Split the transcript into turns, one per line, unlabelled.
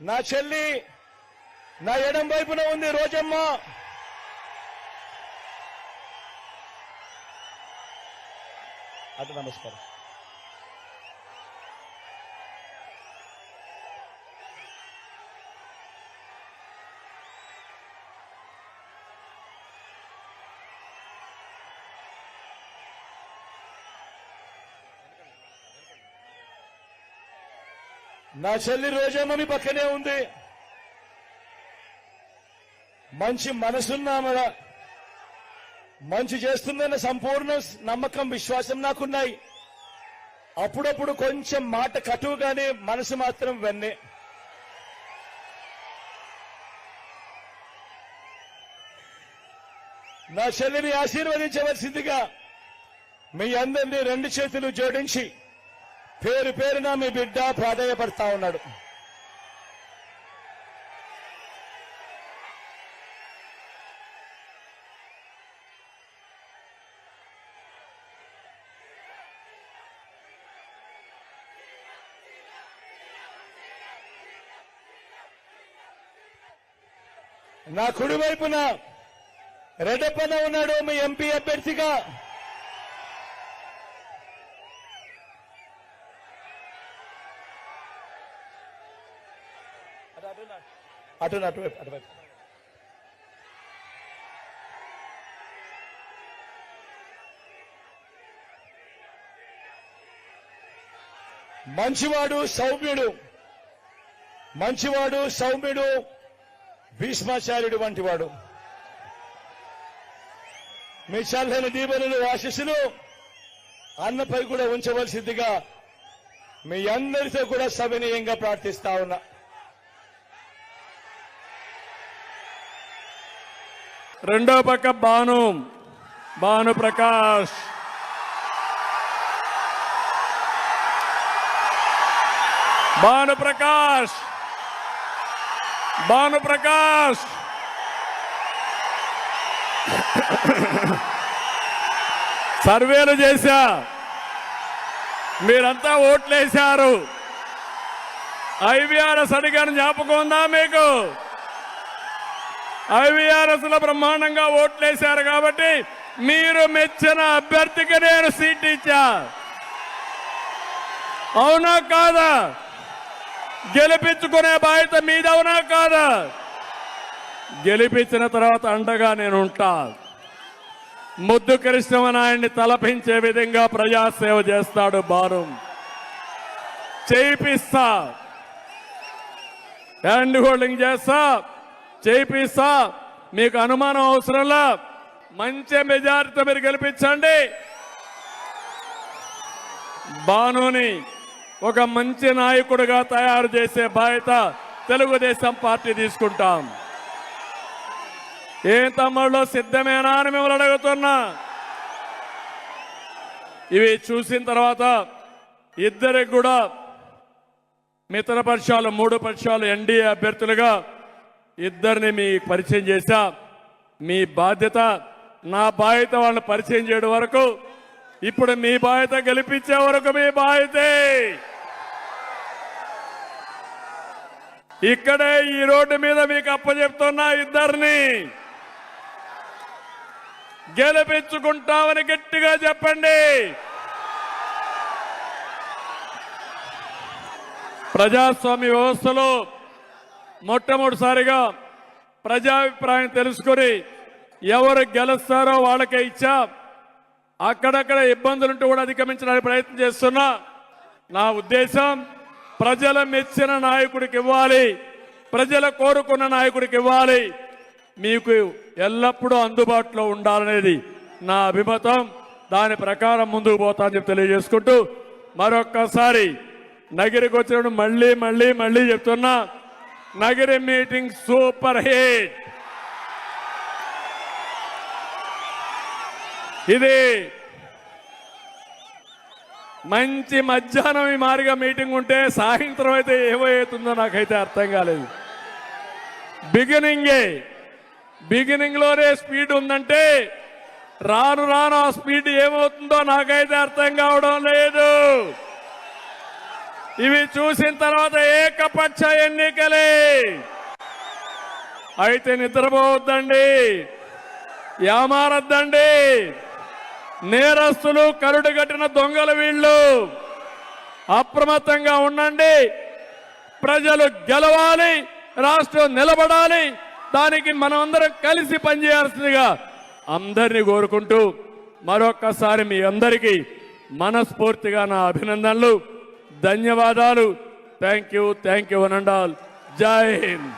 నా చెల్లి నా ఎడం వైపున ఉంది రోజమ్మ. అటు నమస్కారం. నా చెల్లి రోజమ్మ మీ పక్కనే ఉంది. మంచి మనసున్నామడ, మంచి చేస్తుందన్న సంపూర్ణ నమ్మకం విశ్వాసం నాకున్నాయి. అప్పుడప్పుడు కొంచెం మాట కటువుగానే మనసు మాత్రం వెన్నే. నా చెల్లిని ఆశీర్వదించవలసిందిగా మీ అందరినీ రెండు చేతులు జోడించి పేరు పేరున మీ బిడ్డ ప్రాధాన్యపడతా ఉన్నాడు. నా కుడి వైపున రెడ్డప్పన ఉన్నాడు మీ ఎంపీ అభ్యర్థిగా. అటువైపు మంచివాడు సౌమ్యుడు భీష్మాచార్యుడు వంటివాడు. మీ చల్లని దీవెనలు ఆశీస్సులు అన్నపై కూడా ఉంచవలసిందిగా మీ అందరితో కూడా సవినయంగా ప్రార్థిస్తా ఉన్నా.
రెండో పక్క భానుప్రకాష్, సర్వేలు చేశా, మీరంతా ఓట్లేశారు. ఐవీఆర్ఎస్ అడిగాను, జ్ఞాపకం ఉందా మీకు? ఐవీఆర్ఎస్ లో బ్రహ్మాండంగా ఓట్లేశారు కాబట్టి మీరు మెచ్చిన అభ్యర్థికి నేను సీట్ ఇచ్చా. అవునా కాదా? గెలిపించుకునే బాధ్యత మీది, అవునా కాదా? గెలిపించిన తర్వాత అండగా నేను ఉంటా. ముద్దు కృష్ణమనాయుడిని తలపించే విధంగా ప్రజాసేవ చేస్తాడు భాను. చేయిస్తా, హ్యాండ్ హోల్డింగ్ చేస్తా, చేయిస్తా. మీకు అనుమానం అవసరంలా, మంచి మెజారిటీతో మీరు గెలిపించండి. భానుని ఒక మంచి నాయకుడిగా తయారు చేసే బాధ్యత తెలుగుదేశం పార్టీ తీసుకుంటాం. ఏం తమ్ముళ్ళు సిద్ధమేనా అని మిమ్మల్ని అడుగుతున్నా. ఇవి చూసిన తర్వాత ఇద్దరికి కూడా మిత్రపక్షాలు 3 పక్షాలు ఎన్డీఏ అభ్యర్థులుగా ఇద్దరిని మీకు పరిచయం చేశా. మీ బాధ్యత, నా బాధ్యత వాళ్ళని పరిచయం చేయడం వరకు. ఇప్పుడు మీ బాధ్యత గెలిపించే వరకు మీ బాధ్యతే. ఇక్కడే ఈ రోడ్డు మీద మీకు అప్పచెప్తున్నా, ఇద్దరిని గెలిపించుకుంటామని గట్టిగా చెప్పండి. ప్రజాస్వామ్య వ్యవస్థలో మొట్టమొదటిసారిగా ప్రజాభిప్రాయం తెలుసుకొని ఎవరు గెలుస్తారో వాళ్ళకే ఇచ్చా. అక్కడక్కడ ఇబ్బందులుంటూ కూడా అధిగమించడానికి ప్రయత్నం చేస్తున్నా. నా ఉద్దేశం ప్రజల మెచ్చిన నాయకుడికి ఇవ్వాలి, ప్రజల కోరుకున్న నాయకుడికి ఇవ్వాలి. మీకు ఎల్లప్పుడూ అందుబాటులో ఉండాలనేది నా అభిమతం. దాని ప్రకారం ముందుకు పోతానని చెప్పి తెలియజేసుకుంటూ మరొక్కసారి నగిరికి వచ్చినప్పుడు మళ్ళీ చెప్తున్నా, నగిరి మీటింగ్ సూపర్ హిట్. ఇది మంచి మధ్యాహ్నం ఈ మారిగా మీటింగ్ ఉంటే సాయంత్రం అయితే ఏమవుతుందో నాకైతే అర్థం కాలేదు. బిగినింగ్ లోనే స్పీడ్ ఉందంటే రాను ఆ స్పీడ్ ఏమవుతుందో నాకైతే అర్థం కావడం లేదు. ఇవి చూసిన తర్వాత ఏకపక్ష ఎన్నికలే. అయితే నిద్రపోవద్దండి, యామారద్దండి. నేరస్తులు, కరుడు కట్టిన దొంగలు వీళ్ళు. అప్రమత్తంగా ఉండండి. ప్రజలు గెలవాలి, రాష్ట్రం నిలబడాలి. దానికి మనం అందరం కలిసి పనిచేయాల్సిందిగా అందరినీ కోరుకుంటూ మరొక్కసారి మీ అందరికీ మనస్ఫూర్తిగా నా అభినందనలు, ధన్యవాదాలు. Thank you one and all. జై హింద్.